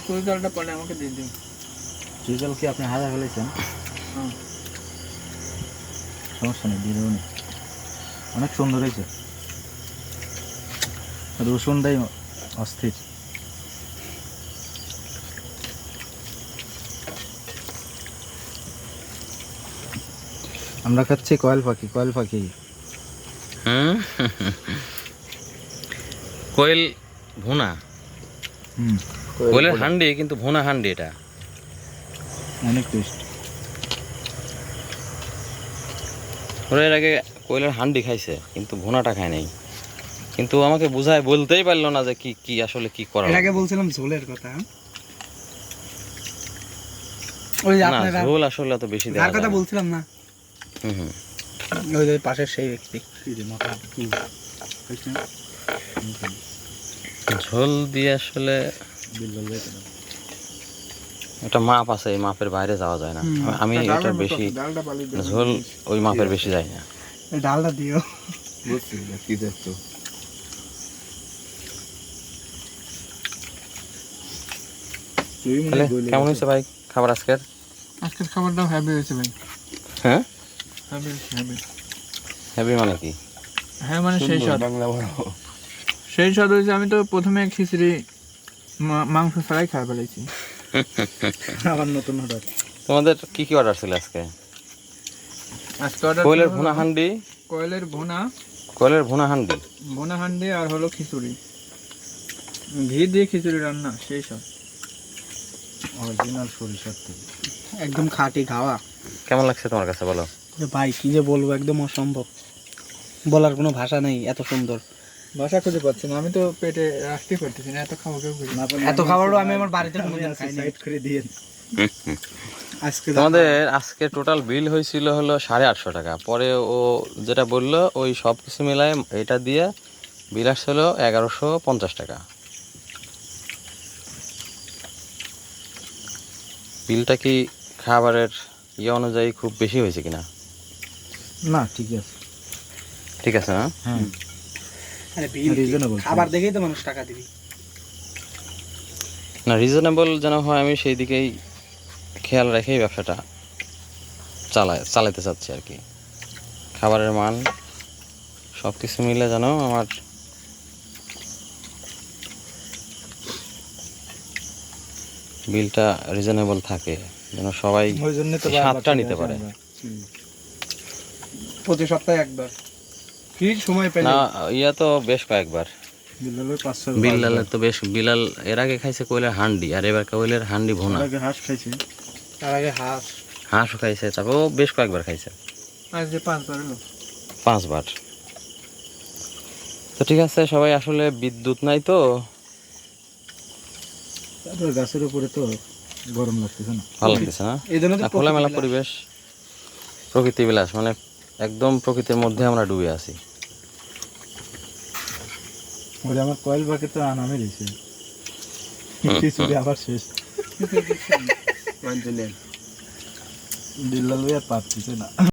চুই জলটা পরে আমাকে দিয়ে দিন। চুই জল কি আপনি হাজা ফেলেছেন? হ্যাঁ সমস্যা নেই, দিয়ে দেবেন। অনেক সুন্দর হয়েছে, রসুনটাই অস্থির। আমরা খাচ্ছি কয়েল পাখি, কয়েল পাখি। কোয়েল ভুনা, হুম, কোয়েলের হান্ডি কিন্তু ভুনা হান্ডি, এটা অনেক টেস্ট। ওরা এর আগে কোয়েলের হান্ডি খাইছে কিন্তু ভুনাটা খায় নাই, কিন্তু আমাকে বুঝায় বলতেই পারলো না যে কি কি আসলে কি করা। এর আগে বলছিলাম ঝোলের কথা। ওই যে না, আপনারা ঝোল আসলে তো বেশি দেওয়া যার কথা যায় না। বলছিলাম না, হুম। ওই যে পাশের সেই ব্যক্তি। ঝোল দিয়ে আসলে একটা মাপ আছে, এই মাপের বাইরে যাওয়া যায় না। আমি এটা বেশি ঝোল ওই মাপের বেশি যায় না। ডালটা দিও। বুঝছি কি দেখছো। তাহলে কেমন হয়েছে ভাই খাবার আজকের? আজকের খাবারটাও হ্যাভি হয়েছে ভাই। হ্যাঁ, হ্যাভি হ্যাভি। হেভি মানে কি? হ্যাঁ মানে সেই স্বাদ, বাংলা বড়। সেই স্বাদ হয়েছে। আমি তো প্রথমে খিচুড়ি মাংস ছাড়াই খাই ফেলেছি। আবার নতুন হঠাৎ। তোমাদের কি কি অর্ডার ছিল আজকে? আজকে অর্ডার কোয়েলের ভুনা হান্ডি, কোয়েলের ভুনা, কোয়েলের ভুনা হান্ডি, ভুনা হান্ডি আর হলো খিচুড়ি, ঘি দিয়ে খিচুড়ি রান্না, সেই সব অরিজিনাল সরিষার তেল, একদম খাঁটি খাওয়া। কেমন লাগছে তোমার কাছে বলো? ভাই কি যে বলবো, একদম অসম্ভব, বলার কোনো ভাষা নেই, এত সুন্দর। ভাষা খুঁজে পাচ্ছি না, আমি তো পেটে রাখতে পারতেছি না, এত খাওয়া কেউ খুঁজে না। এত খাবারও আমি আমার বাড়িতে কোনোদিন খাই না। সাইড করে দিয়ে আজকে তোমাদের আজকে টোটাল বিল হয়েছিল হলো 850 টাকা। পরে ও যেটা বললো ওই সব কিছু মিলায় এটা দিয়ে বিল আসছিল 1150 টাকা। বিলটা কি খাবারের অনুযায়ী খুব বেশি হয়েছে কিনা? না, ঠিক আছে, ঠিক আছে না? হ্যাঁ। আরে বিল Reasonable খাবার দেখেই তো মানুষ টাকা দিবি। না, রিজনেবল যেন হয় আমি সেই দিকেই খেয়াল রেখেই ব্যবসাটা চালাতে চাচ্ছি আর কি। খাবারের মান সব কিছু মিলে যেন আমার বিলটা রিজনেবল থাকে, যেন সবাই ওই জন্য তো স্বাদটা নিতে পারে। প্রতি সপ্তাহে একবার কি সময় পেলে না, ইয়া তো বেশ কয়েকবার। বিল্লালের 500 বিল্লালের তো বেশ, বিলাল এর আগে খাইছে কোয়েলের হান্ডি, আর এবার কোয়েলের হান্ডি ভুনা। আগে হাঁস খাইছে। তার আগে হাঁস, হাঁসও খাইছে, তারপর ও বেশ কয়েকবার খাইছে, আজ যে 5 বার হলো। 5 বার। তো ঠিক আছে, সবাই আসলে বিদ্যুৎ নাই তো, তারপর গাছের উপরে তো গরম লাগতেছে না, ভালো লাগতেছে না। এই জন্য তো আর খোলামেলা পরিবেশ, প্রকৃতি বিলাস, মানে একদম প্রকৃতির মধ্যে আমরা ডুবে আছি। ওরে আমার কয়েল বাকি তো আনামে দিয়েছে, খিচুড়ি আবার শেষ। বিল্লাল ভাই আর পারতেছে না।